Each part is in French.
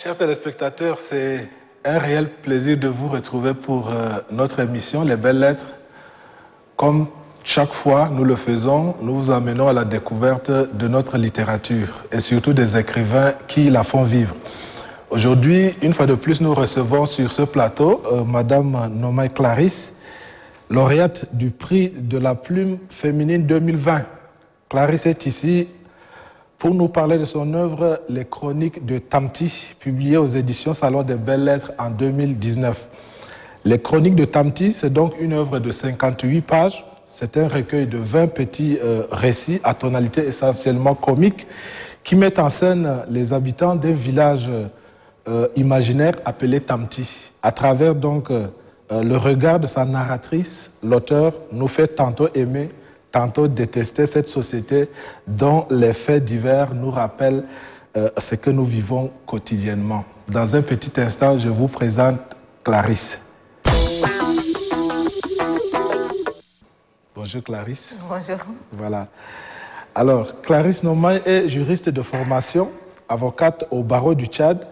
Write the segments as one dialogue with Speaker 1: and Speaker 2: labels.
Speaker 1: Chers téléspectateurs, c'est un réel plaisir de vous retrouver pour notre émission Les Belles Lettres. Comme chaque fois nous le faisons, nous vous amenons à la découverte de notre littérature et surtout des écrivains qui la font vivre. Aujourd'hui, une fois de plus, nous recevons sur ce plateau Madame Nomaï Clarisse, lauréate du prix de la plume féminine 2020. Clarisse est ici pour nous parler de son œuvre Les Chroniques de Tamti, publiée aux éditions Salon des Belles Lettres en 2019. Les Chroniques de Tamti, c'est donc une œuvre de 58 pages. C'est un recueil de 20 petits récits à tonalité essentiellement comique qui mettent en scène les habitants d'un village imaginaire appelé Tamti. À travers donc le regard de sa narratrice, l'auteur nous fait tantôt aimer, tantôt détester cette société dont les faits divers nous rappellent ce que nous vivons quotidiennement. Dans un petit instant, je vous présente Clarisse. Bonjour Clarisse.
Speaker 2: Bonjour.
Speaker 1: Voilà. Alors, Clarisse Nomaï est juriste de formation, avocate au barreau du Tchad.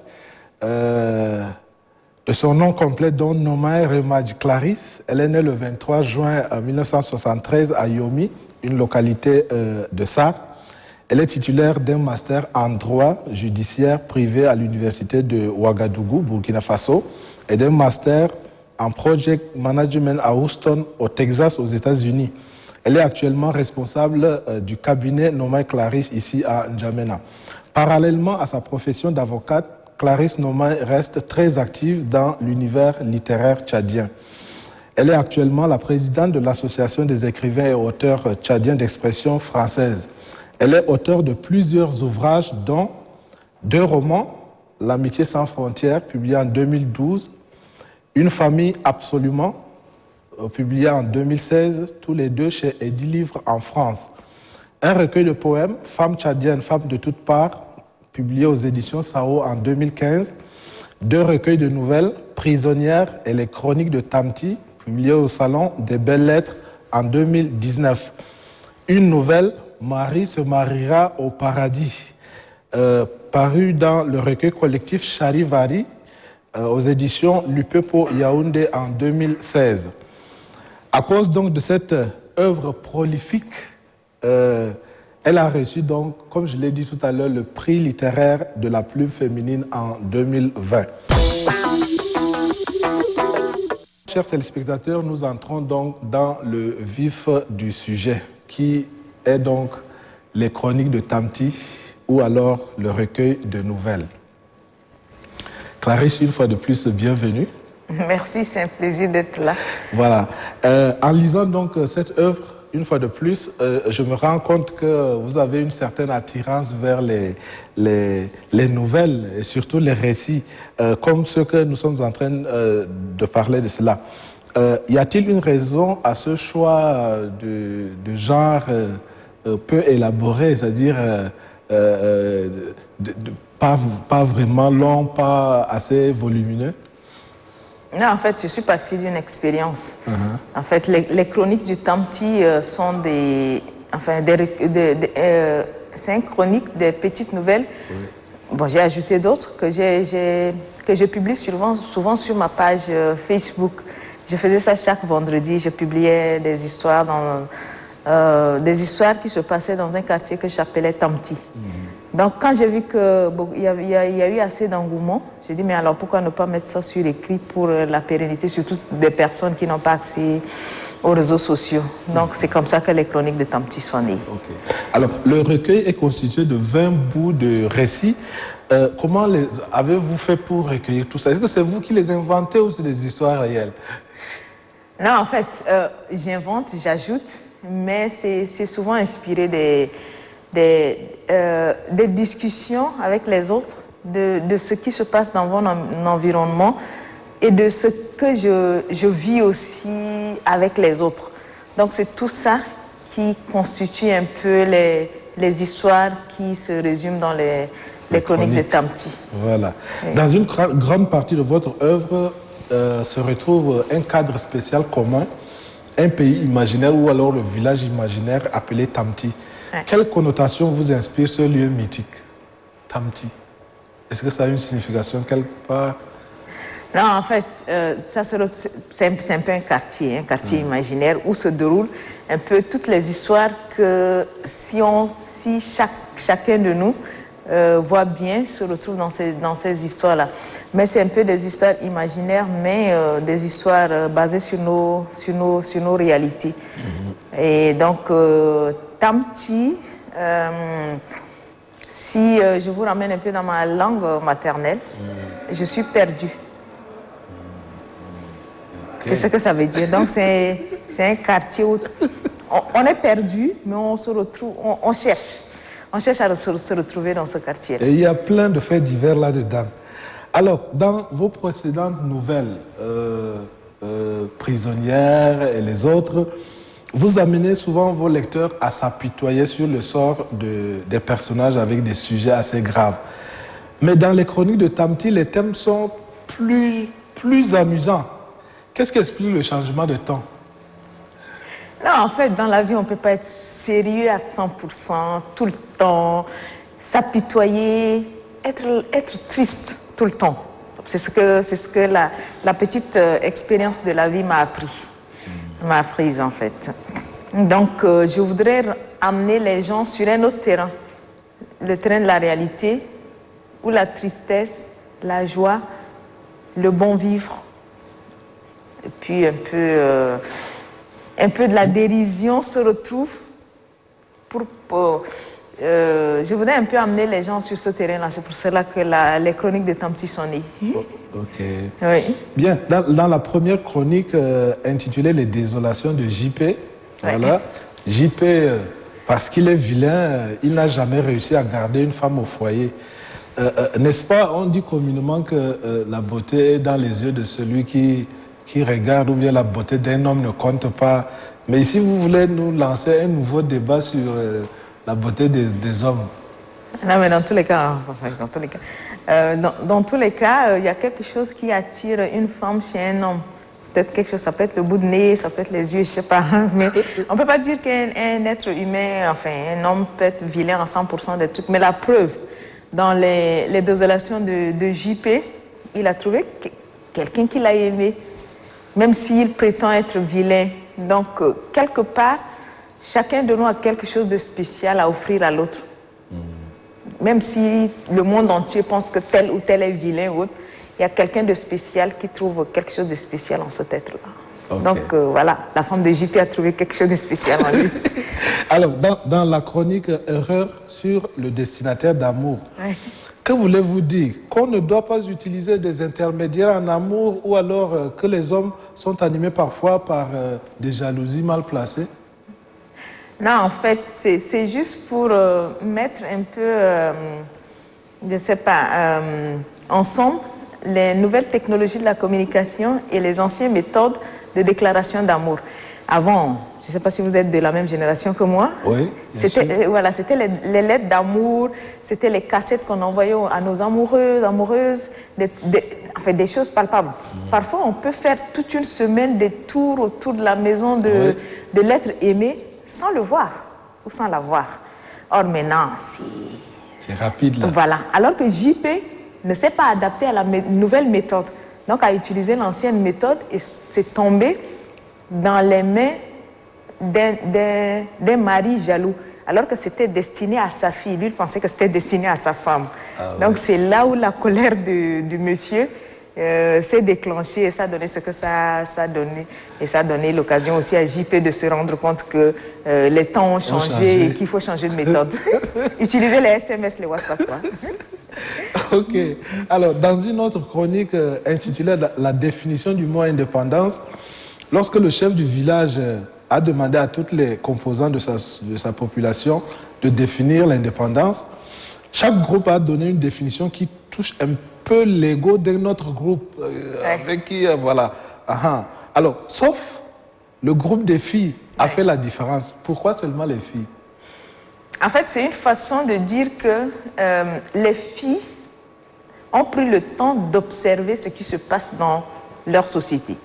Speaker 1: De son nom complet, donc Nomaï Remadj Clarisse. Elle est née le 23 juin 1973 à Yomi, une localité de Sarre. Elle est titulaire d'un master en droit judiciaire privé à l'université de Ouagadougou, Burkina Faso, et d'un master en project management à Houston, au Texas, aux États-Unis. Elle est actuellement responsable du cabinet Nomaï Clarisse ici à N'Djamena. Parallèlement à sa profession d'avocate, Clarisse Nomaï reste très active dans l'univers littéraire tchadien. Elle est actuellement la présidente de l'Association des écrivains et auteurs tchadiens d'expression française. Elle est auteure de plusieurs ouvrages, dont 2 romans, L'amitié sans frontières, publié en 2012, Une famille absolument, publié en 2016, tous les deux chez Edilivre en France. Un recueil de poèmes, Femmes tchadiennes, femmes de toutes parts, publié aux éditions Sao en 2015. 2 recueils de nouvelles, Prisonnières et les Chroniques de Tamti, publiés au Salon des Belles Lettres en 2019. Une nouvelle, Marie se mariera au paradis, paru dans le recueil collectif Charivari, aux éditions Lupepo Yaoundé en 2016. À cause donc de cette œuvre prolifique, elle a reçu donc, comme je l'ai dit tout à l'heure, le prix littéraire de la plume féminine en 2020. Chers téléspectateurs, nous entrons donc dans le vif du sujet, qui est donc les Chroniques de Tamti, ou alors le recueil de nouvelles. Clarisse, une fois de plus, bienvenue.
Speaker 2: Merci, c'est un plaisir d'être là.
Speaker 1: Voilà. En lisant donc cette œuvre, une fois de plus, je me rends compte que vous avez une certaine attirance vers les nouvelles et surtout les récits, comme ceux que nous sommes en train de parler de cela. Y a-t-il une raison à ce choix de genre peu élaboré, c'est-à-dire pas vraiment long, pas assez volumineux?
Speaker 2: Non, en fait, je suis partie d'une expérience. En fait, les Chroniques du Tamti sont c'est une chronique des petites nouvelles. Oui. Bon, j'ai ajouté d'autres que je publie souvent sur ma page Facebook. Je faisais ça chaque vendredi. Je publiais des histoires qui se passaient dans un quartier que j'appelais Tamti. Donc, quand j'ai vu qu'il y a eu assez d'engouement, j'ai dit, mais alors pourquoi ne pas mettre ça sur écrit pour la pérennité, surtout des personnes qui n'ont pas accès aux réseaux sociaux. Donc, c'est comme ça que les Chroniques de Tamti sont nées. Okay.
Speaker 1: Alors, le recueil est constitué de 20 bouts de récits. Comment avez-vous fait pour recueillir tout ça? Est-ce que c'est vous qui les inventez ou c'est des histoires réelles?
Speaker 2: Non, en fait, j'invente, j'ajoute, mais c'est souvent inspiré des discussions avec les autres, de ce qui se passe dans mon environnement et de ce que je vis aussi avec les autres. Donc c'est tout ça qui constitue un peu les histoires qui se résument dans les Chroniques de Tamti.
Speaker 1: Voilà. Oui. Dans une grande partie de votre œuvre se retrouve un cadre spécial commun, un pays imaginaire ou alors le village imaginaire appelé Tamti. Ouais. Quelle connotation vous inspire ce lieu mythique, Tamti? Est-ce que ça a une signification quelque part?
Speaker 2: Non, en fait, c'est un peu un quartier imaginaire où se déroulent un peu toutes les histoires que si chacun de nous voit bien, se retrouve dans ces histoires-là. Mais c'est un peu des histoires imaginaires, mais des histoires basées sur nos réalités. Et donc, Tamti, si je vous ramène un peu dans ma langue maternelle, je suis perdue. C'est ce que ça veut dire. Donc c'est un quartier où on est perdu, mais on se retrouve, on cherche. On cherche à se retrouver dans ce quartier.
Speaker 1: Et il y a plein de faits divers là-dedans. Alors, dans vos précédentes nouvelles, Prisonnières et les autres, vous amenez souvent vos lecteurs à s'apitoyer sur le sort des personnages avec des sujets assez graves. Mais dans les chroniques de Tamti, les thèmes sont plus amusants. Qu'est-ce qui explique le changement de ton?
Speaker 2: Non, en fait, dans la vie, on ne peut pas être sérieux à 100%, tout le temps, s'apitoyer, être triste tout le temps. C'est ce que la petite expérience de la vie m'a apprise en fait. Donc, je voudrais amener les gens sur un autre terrain, le terrain de la réalité, où la tristesse, la joie, le bon vivre, et puis un peu de la dérision se retrouve je voudrais un peu amener les gens sur ce terrain-là. C'est pour cela que les chroniques de Tamti sont nées.
Speaker 1: Ok.
Speaker 2: Oui.
Speaker 1: Bien, dans la première chronique intitulée Les désolations de JP, voilà, JP, parce qu'il est vilain, il n'a jamais réussi à garder une femme au foyer. N'est-ce pas, on dit communément que la beauté est dans les yeux de celui qui regarde, ou bien la beauté d'un homme ne compte pas. Mais ici, vous voulez nous lancer un nouveau débat sur la beauté des hommes.
Speaker 2: Non, mais dans tous les cas, dans tous les cas, il y a quelque chose qui attire une femme chez un homme. Peut-être quelque chose, ça peut être le bout de nez, ça peut être les yeux, je sais pas. Mais on ne peut pas dire qu'un être humain, enfin, un homme peut être vilain à 100% des trucs. Mais la preuve, dans les désolations de JP, il a trouvé quelqu'un qui l'a aimé, même s'il prétend être vilain. Donc, quelque part, chacun de nous a quelque chose de spécial à offrir à l'autre. Même si le monde entier pense que tel ou tel est vilain ou autre, il y a quelqu'un de spécial qui trouve quelque chose de spécial en cet être-là. Okay. Donc voilà, la femme de JP a trouvé quelque chose de spécial en lui.
Speaker 1: Alors, dans la chronique Erreur sur le destinataire d'amour, que voulez-vous dire? Qu'on ne doit pas utiliser des intermédiaires en amour, ou alors que les hommes sont animés parfois par des jalousies mal placées?
Speaker 2: Non, en fait, c'est juste pour mettre un peu, je ne sais pas, ensemble les nouvelles technologies de la communication et les anciennes méthodes de déclaration d'amour. Avant, je ne sais pas si vous êtes de la même génération que moi.
Speaker 1: Oui,
Speaker 2: voilà, c'était les lettres d'amour, c'était les cassettes qu'on envoyait à nos amoureuses, des choses palpables. Parfois, on peut faire toute une semaine des tours autour de la maison de l'être aimé sans le voir ou sans la voir. Or maintenant,
Speaker 1: c'est rapide là.
Speaker 2: Voilà. Alors que JP ne s'est pas adapté à la nouvelle méthode. Donc, a utilisé l'ancienne méthode et c'est tombé dans les mains d'un mari jaloux, alors que c'était destiné à sa fille. Lui, il pensait que c'était destiné à sa femme. Donc, c'est là où la colère du monsieur s'est déclenchée et ça a donné ce que ça a donné. Et ça a donné l'occasion aussi à JP de se rendre compte que les temps ont changé et qu'il faut changer de méthode. Utiliser les SMS, les WhatsApp.
Speaker 1: Ok. Alors, dans une autre chronique intitulée La définition du mot indépendance, lorsque le chef du village a demandé à toutes les composantes de sa population de définir l'indépendance, chaque groupe a donné une définition qui touche un peu l'ego d'un autre groupe, avec qui, voilà. Alors, sauf le groupe des filles a fait la différence. Pourquoi seulement les filles?
Speaker 2: En fait, c'est une façon de dire que les filles ont pris le temps d'observer ce qui se passe dans leur société.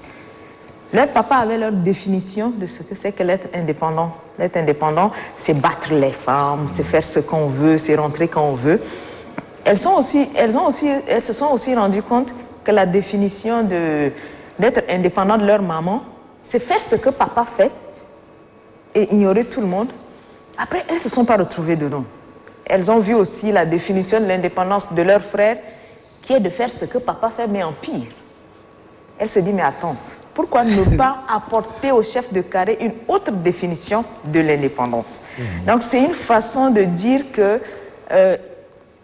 Speaker 2: Leur papa avait leur définition de ce que c'est que l'être indépendant. L'être indépendant, c'est battre les femmes, c'est faire ce qu'on veut, c'est rentrer quand on veut. elles se sont aussi rendues compte que la définition d'être indépendant de leur maman, c'est faire ce que papa fait et ignorer tout le monde. Après, elles ne se sont pas retrouvées dedans. Elles ont vu aussi la définition de l'indépendance de leur frère, qui est de faire ce que papa fait, mais en pire. Elle se dit, mais attends, pourquoi ne pas apporter au chef de carré une autre définition de l'indépendance? Donc c'est une façon de dire que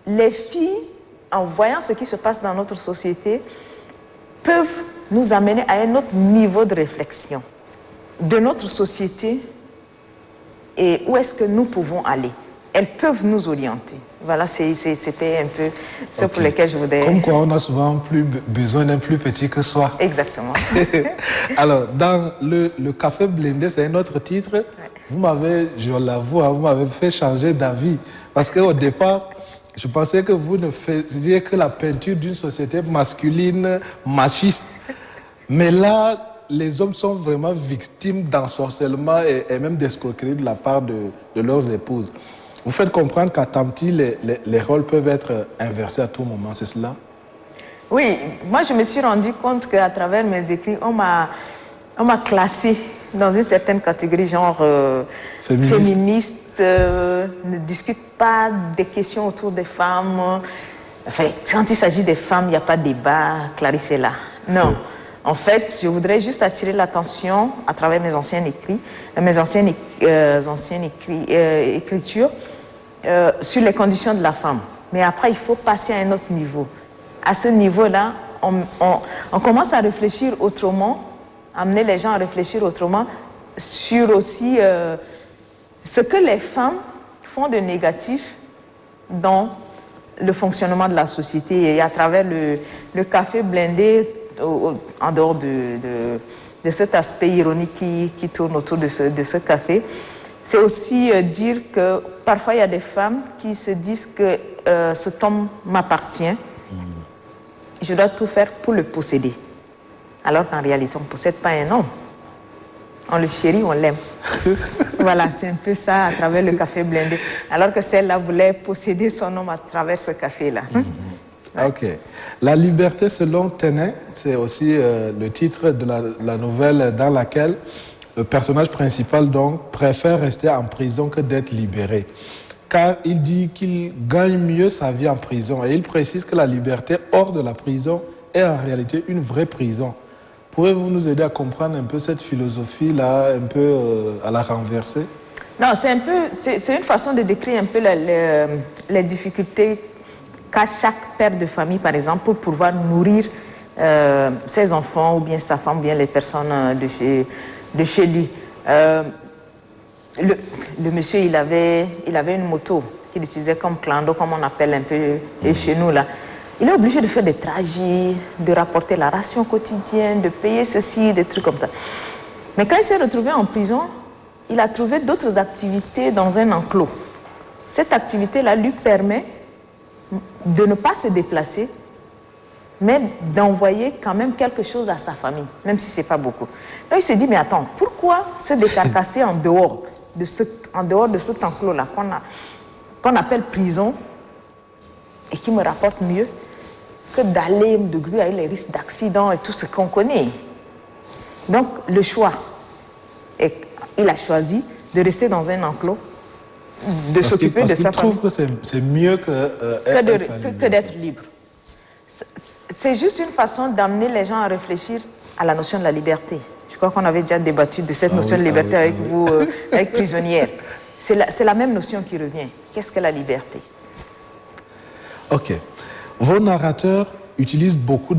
Speaker 2: les filles, en voyant ce qui se passe dans notre société, peuvent nous amener à un autre niveau de réflexion de notre société et où est-ce que nous pouvons aller. Elles peuvent nous orienter. Voilà, c'était un peu ce pour lequel je voudrais...
Speaker 1: Comme quoi on a souvent besoin d'un plus petit que soi.
Speaker 2: Exactement.
Speaker 1: Alors, dans le café blindé, c'est un autre titre. Ouais. Vous m'avez, je l'avoue, vous m'avez fait changer d'avis. Parce qu'au départ, je pensais que vous ne faisiez que la peinture d'une société masculine, machiste. Mais là, les hommes sont vraiment victimes d'ensorcellement et même d'escroquerie de la part de leurs épouses. Vous faites comprendre qu'à Tamti, les rôles peuvent être inversés à tout moment, c'est cela?
Speaker 2: Oui, moi je me suis rendu compte qu'à travers mes écrits, on m'a classé dans une certaine catégorie, genre féministe, ne discute pas des questions autour des femmes. Enfin, quand il s'agit des femmes, il n'y a pas de débat, Clarisse est là. Non. En fait, je voudrais juste attirer l'attention à travers mes anciens écrits, mes anciennes écritures sur les conditions de la femme. Mais après, il faut passer à un autre niveau. À ce niveau-là, on commence à réfléchir autrement, amener les gens à réfléchir autrement sur aussi ce que les femmes font de négatif dans le fonctionnement de la société. Et à travers le café blindé, en dehors de cet aspect ironique qui tourne autour de ce café, c'est aussi dire que parfois il y a des femmes qui se disent que cet homme m'appartient, je dois tout faire pour le posséder. Alors qu'en réalité, on ne possède pas un homme. On le chérit, on l'aime. Voilà, c'est un peu ça à travers le café blindé. Alors que celle-là voulait posséder son homme à travers ce café-là.
Speaker 1: Ok. La liberté selon Tenet, c'est aussi le titre de la nouvelle dans laquelle le personnage principal donc préfère rester en prison que d'être libéré. Car il dit qu'il gagne mieux sa vie en prison et il précise que la liberté hors de la prison est en réalité une vraie prison. Pouvez-vous nous aider à comprendre un peu cette philosophie-là, un peu à la renverser?
Speaker 2: Non, c'est une façon de décrire un peu les difficultés qu'a chaque père de famille, par exemple, pour pouvoir nourrir ses enfants ou bien sa femme ou bien les personnes de chez lui. Le monsieur, il avait une moto qu'il utilisait comme clando, comme on appelle un peu chez nous là. Il est obligé de faire des trajets, de rapporter la ration quotidienne, de payer ceci, des trucs comme ça. Mais quand il s'est retrouvé en prison, il a trouvé d'autres activités dans un enclos. Cette activité-là lui permet de ne pas se déplacer, mais d'envoyer quand même quelque chose à sa famille, même si ce n'est pas beaucoup. Là, il se dit, mais attends, pourquoi se décarcasser en dehors de cet enclos-là qu'on appelle prison et qui me rapporte mieux que d'aller me déguiser avec les risques d'accident et tout ce qu'on connaît. Donc, le choix, il a choisi de rester dans un enclos, de s'occuper de sa famille.
Speaker 1: Parce qu'il trouve que c'est mieux
Speaker 2: que d'être libre. C'est juste une façon d'amener les gens à réfléchir à la notion de la liberté. Je crois qu'on avait déjà débattu de cette notion de liberté avec vous, avec Prisonnière. C'est la même notion qui revient. Qu'est-ce que la liberté?
Speaker 1: Ok. Vos narrateurs utilisent beaucoup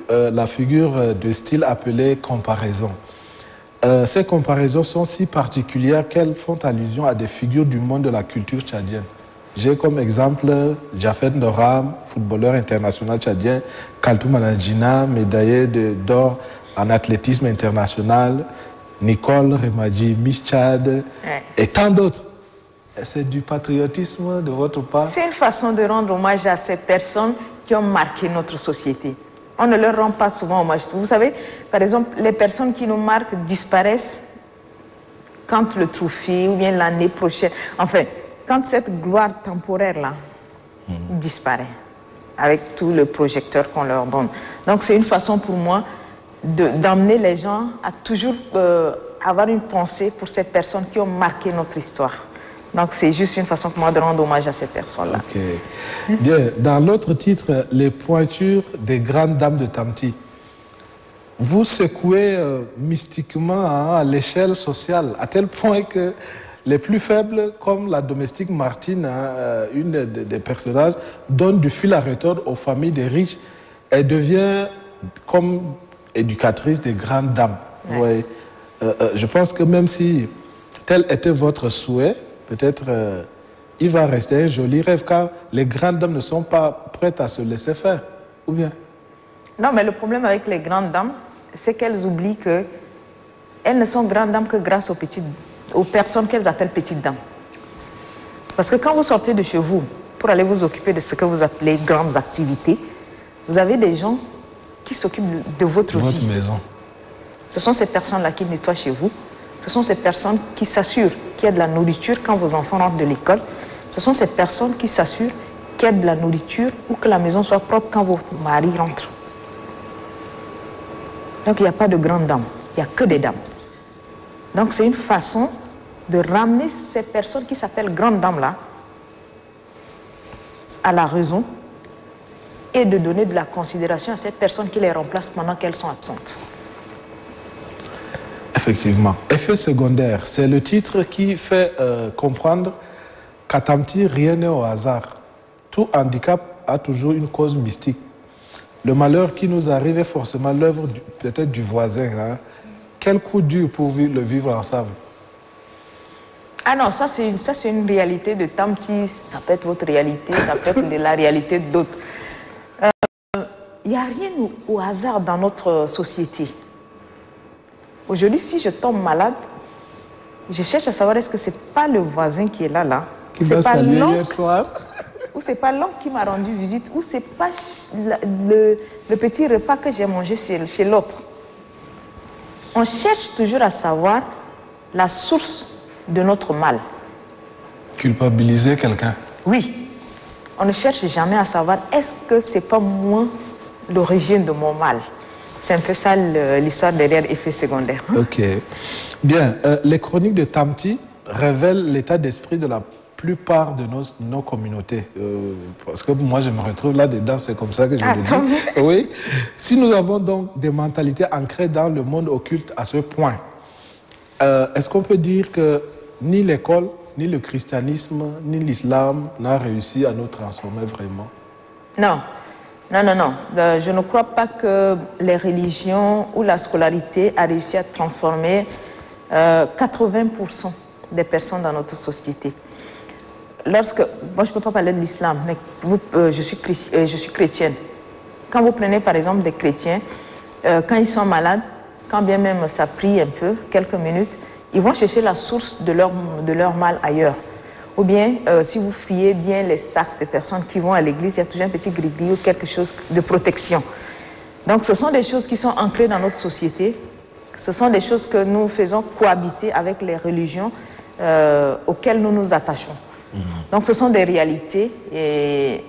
Speaker 1: la figure de style appelée comparaison. Ces comparaisons sont si particulières qu'elles font allusion à des figures du monde de la culture tchadienne. J'ai comme exemple Jafet Noram, footballeur international tchadien, Kaltou Manadjina, médaillé d'or en athlétisme international, Nicole Remadji, Miss Tchad, et tant d'autres. C'est du patriotisme de votre part?
Speaker 2: C'est une façon de rendre hommage à ces personnes qui ont marqué notre société. On ne leur rend pas souvent hommage. Vous savez, par exemple, les personnes qui nous marquent disparaissent quand le trophée ou bien l'année prochaine, enfin, quand cette gloire temporaire-là disparaît. avec tout le projecteur qu'on leur donne. Donc c'est une façon pour moi d'amener les gens à toujours avoir une pensée pour ces personnes qui ont marqué notre histoire. Donc c'est juste une façon pour moi de rendre hommage à ces personnes-là.
Speaker 1: Okay. Bien, dans l'autre titre, les pointures des grandes dames de Tamti, vous secouez mystiquement à l'échelle sociale, à tel point que les plus faibles, comme la domestique Martine, une des personnages, donne du fil à retordre aux familles des riches. Elle devient comme éducatrice des grandes dames. Ouais. Je pense que même si tel était votre souhait, peut-être il va rester un joli rêve, car les grandes dames ne sont pas prêtes à se laisser faire, ou bien?
Speaker 2: Non, mais le problème avec les grandes dames, c'est qu'elles oublient qu'elles ne sont grandes dames que grâce aux personnes qu'elles appellent petites dames. Parce que quand vous sortez de chez vous pour aller vous occuper de ce que vous appelez grandes activités, vous avez des gens qui s'occupent de votre vie.
Speaker 1: Maison.
Speaker 2: Ce sont ces personnes-là qui nettoient chez vous. Ce sont ces personnes qui s'assurent qu'il y a de la nourriture quand vos enfants rentrent de l'école. Ce sont ces personnes qui s'assurent qu'il y a de la nourriture ou que la maison soit propre quand vos maris rentrent. Donc il n'y a pas de grandes dames, il n'y a que des dames. Donc c'est une façon de ramener ces personnes qui s'appellent grandes dames-là à la raison et de donner de la considération à ces personnes qui les remplacent pendant qu'elles sont absentes.
Speaker 1: Effectivement. Effet secondaire, c'est le titre qui fait comprendre qu'à Tamti, rien n'est au hasard. Tout handicap a toujours une cause mystique. Le malheur qui nous arrive est forcément l'œuvre peut-être du voisin. Hein. Quel coup dur pour le vivre ensemble?
Speaker 2: Ah non, ça c'est une réalité de Tamti, ça peut être votre réalité, ça peut être la réalité d'autres. Il n'y a rien au hasard dans notre société. Aujourd'hui, si je tombe malade, je cherche à savoir est-ce que c'est pas le voisin qui est là,
Speaker 1: qui m'a salué hier soir,
Speaker 2: ou c'est pas l'oncle qui m'a rendu visite, ou c'est pas le petit repas que j'ai mangé chez l'autre. On cherche toujours à savoir la source de notre mal.
Speaker 1: Culpabiliser quelqu'un.
Speaker 2: Oui. On ne cherche jamais à savoir est-ce que c'est pas moi l'origine de mon mal. C'est un peu ça l'histoire derrière effet secondaire.
Speaker 1: Ok. Bien, les chroniques de Tamti révèlent l'état d'esprit de la plupart de nos communautés. Parce que moi, je me retrouve là-dedans, c'est comme ça que je le dis. Oui. Si nous avons donc des mentalités ancrées dans le monde occulte à ce point, est-ce qu'on peut dire que ni l'école, ni le christianisme, ni l'islam n'a réussi à nous transformer vraiment?
Speaker 2: Non. Non, non, non. Je ne crois pas que les religions ou la scolarité a réussi à transformer 80% des personnes dans notre société. Moi, je ne peux pas parler de l'islam, mais je suis chrétienne. Quand vous prenez par exemple des chrétiens, quand ils sont malades, quand bien même ça prie un peu, quelques minutes, ils vont chercher la source de leur mal ailleurs. Ou bien, si vous fouillez bien les sacs de personnes qui vont à l'église, il y a toujours un petit gris-gris ou quelque chose de protection. Donc ce sont des choses qui sont ancrées dans notre société. Ce sont des choses que nous faisons cohabiter avec les religions auxquelles nous nous attachons. Donc ce sont des réalités et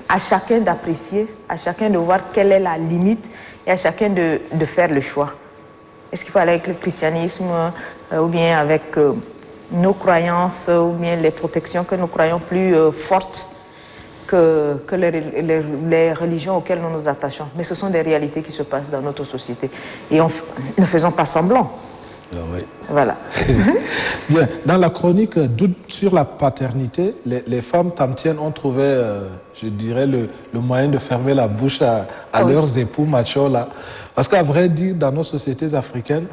Speaker 2: à chacun d'apprécier, à chacun de voir quelle est la limite et à chacun de faire le choix. Est-ce qu'il faut aller avec le christianisme ou bien avec nos croyances ou bien les protections que nous croyons plus fortes que les religions auxquelles nous nous attachons. Mais ce sont des réalités qui se passent dans notre société. Et ne faisons pas semblant.
Speaker 1: Ah oui.
Speaker 2: Voilà.
Speaker 1: Bien, dans la chronique Doute sur la paternité, les femmes tamtiennes ont trouvé, je dirais, le moyen de fermer la bouche à leurs époux machos là. Parce qu'à vrai dire, dans nos sociétés africaines,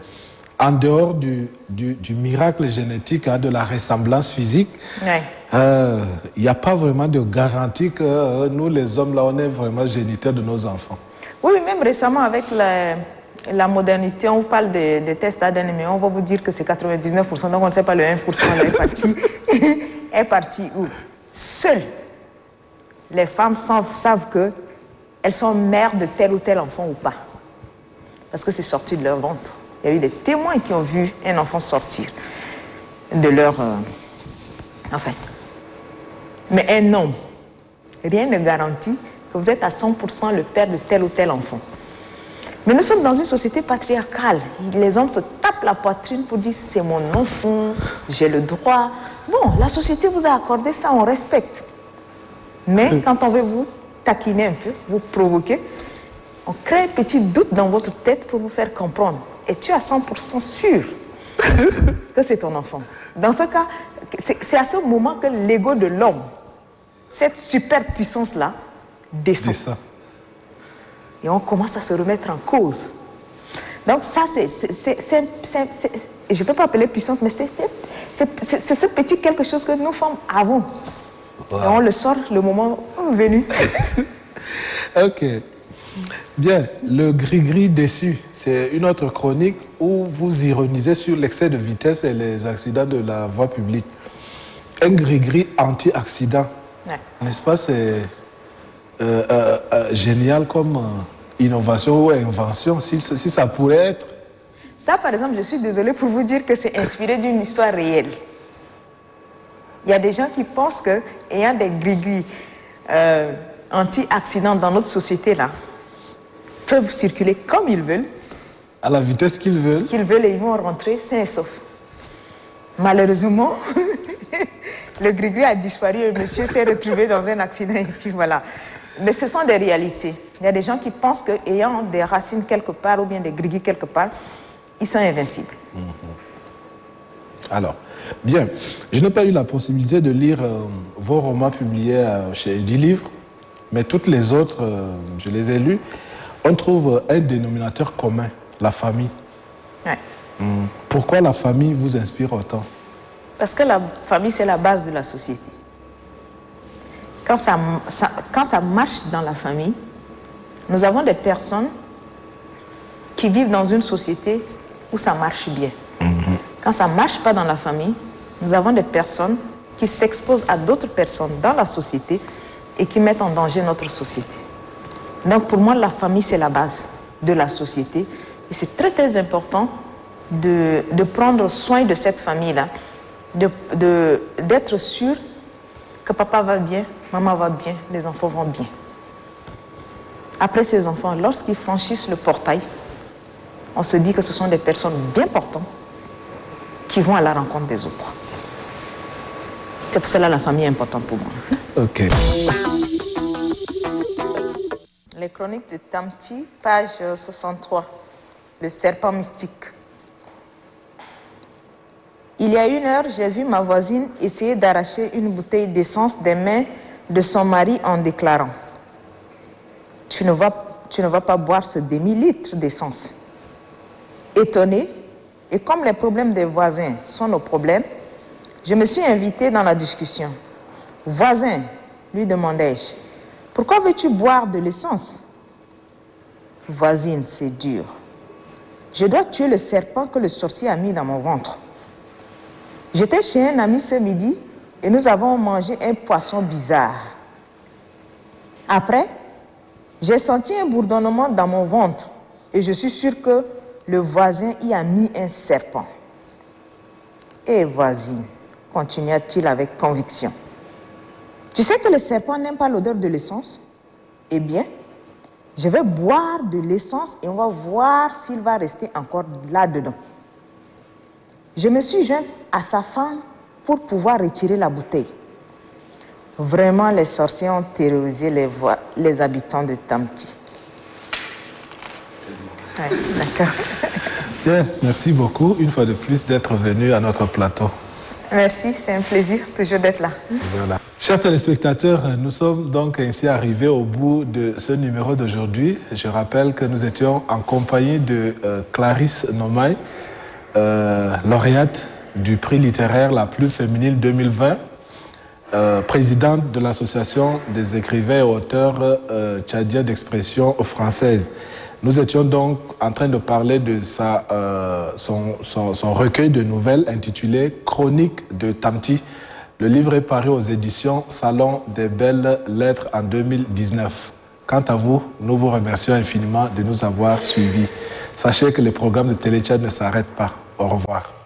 Speaker 1: en dehors du miracle génétique, de la ressemblance physique, il n'y a pas vraiment de garantie que nous, les hommes, là, on est vraiment géniteurs de nos enfants.
Speaker 2: Oui, même récemment, avec la modernité, on parle des tests d'ADN, mais on va vous dire que c'est 99%, donc on ne sait pas le 1% là est parti. Est parti où? Seules les femmes savent qu'elles sont mères de tel ou tel enfant ou pas. Parce que c'est sorti de leur ventre. Il y a eu des témoins qui ont vu un enfant sortir de leur... Enfin. Mais un homme, rien ne garantit que vous êtes à 100% le père de tel ou tel enfant. Mais nous sommes dans une société patriarcale. Les hommes se tapent la poitrine pour dire c'est mon enfant, j'ai le droit. Bon, la société vous a accordé ça, on respecte. Mais quand on veut vous taquiner un peu, vous provoquer, on crée un petit doute dans votre tête pour vous faire comprendre. Et tu es à 100% sûr que c'est ton enfant. Dans ce cas, c'est à ce moment que l'ego de l'homme, cette super puissance-là, descend. Et on commence à se remettre en cause. Donc ça, je ne peux pas appeler puissance, mais c'est ce petit quelque chose que nous femmes avons. Wow. Et on le sort le moment venu.
Speaker 1: Ok. Bien, le gris-gris déçu, c'est une autre chronique où vous ironisez sur l'excès de vitesse et les accidents de la voie publique. Un gris-gris anti-accident, ouais. N'est-ce pas? C'est génial comme innovation ou invention, si ça pourrait être.
Speaker 2: Ça, par exemple, je suis désolée pour vous dire que c'est inspiré d'une histoire réelle. Il y a des gens qui pensent qu'ayant des gris-gris anti-accident dans notre société, là, peuvent circuler comme ils veulent.
Speaker 1: À la vitesse qu'ils veulent.
Speaker 2: Et ils vont rentrer sains et saufs. Malheureusement, le gris-gris a disparu et monsieur s'est retrouvé dans un accident et puis voilà. Mais ce sont des réalités. Il y a des gens qui pensent qu'ayant des racines quelque part ou bien des gris-gris quelque part, ils sont invincibles.
Speaker 1: Alors, bien, je n'ai pas eu la possibilité de lire vos romans publiés chez Eddy Livre, mais toutes les autres, je les ai lus. On trouve un dénominateur commun, la famille.
Speaker 2: Ouais.
Speaker 1: Pourquoi la famille vous inspire autant?
Speaker 2: Parce que la famille, c'est la base de la société. Quand ça marche dans la famille, nous avons des personnes qui vivent dans une société où ça marche bien. Quand ça ne marche pas dans la famille, nous avons des personnes qui s'exposent à d'autres personnes dans la société et qui mettent en danger notre société. Donc pour moi, la famille, c'est la base de la société. Et c'est très très important de prendre soin de cette famille-là, d'être sûr que papa va bien, maman va bien, les enfants vont bien. Après ces enfants, lorsqu'ils franchissent le portail, on se dit que ce sont des personnes bien portantes qui vont à la rencontre des autres. C'est pour cela que la famille est importante pour moi.
Speaker 1: Ok.
Speaker 2: Les chroniques de Tamti, page 63. Le serpent mystique. Il y a 1 heure, j'ai vu ma voisine essayer d'arracher une bouteille d'essence des mains de son mari en déclarant: tu ne vas pas boire ce demi-litre d'essence. Étonnée, et comme les problèmes des voisins sont nos problèmes, je me suis invitée dans la discussion. Voisin, lui demandai-je, pourquoi veux-tu boire de l'essence? Voisine, c'est dur. Je dois tuer le serpent que le sorcier a mis dans mon ventre. J'étais chez un ami ce midi et nous avons mangé un poisson bizarre. Après, j'ai senti un bourdonnement dans mon ventre et je suis sûre que le voisin y a mis un serpent. Et voisine, continua-t-il avec conviction, tu sais que le serpent n'aime pas l'odeur de l'essence? Eh bien, je vais boire de l'essence et on va voir s'il va rester encore là-dedans. Je me suis jointe à sa femme pour pouvoir retirer la bouteille. Vraiment, les sorciers ont terrorisé les habitants de Tamti. Ouais, d'accord.
Speaker 1: Bien, merci beaucoup une fois de plus d'être venu à notre plateau.
Speaker 2: Merci, c'est un plaisir toujours d'être là.
Speaker 1: Voilà. Chers téléspectateurs, nous sommes donc ainsi arrivés au bout de ce numéro d'aujourd'hui. Je rappelle que nous étions en compagnie de Clarisse Nomaï, lauréate du prix littéraire La Plume Féminine 2020, présidente de l'association des écrivains et auteurs tchadiens d'expression française. Nous étions donc en train de parler de son recueil de nouvelles intitulé Chronique de Tamti. Le livre est paru aux éditions Salon des Belles Lettres en 2019. Quant à vous, nous vous remercions infiniment de nous avoir suivis. Sachez que les programmes de Télé Tchad ne s'arrêtent pas. Au revoir.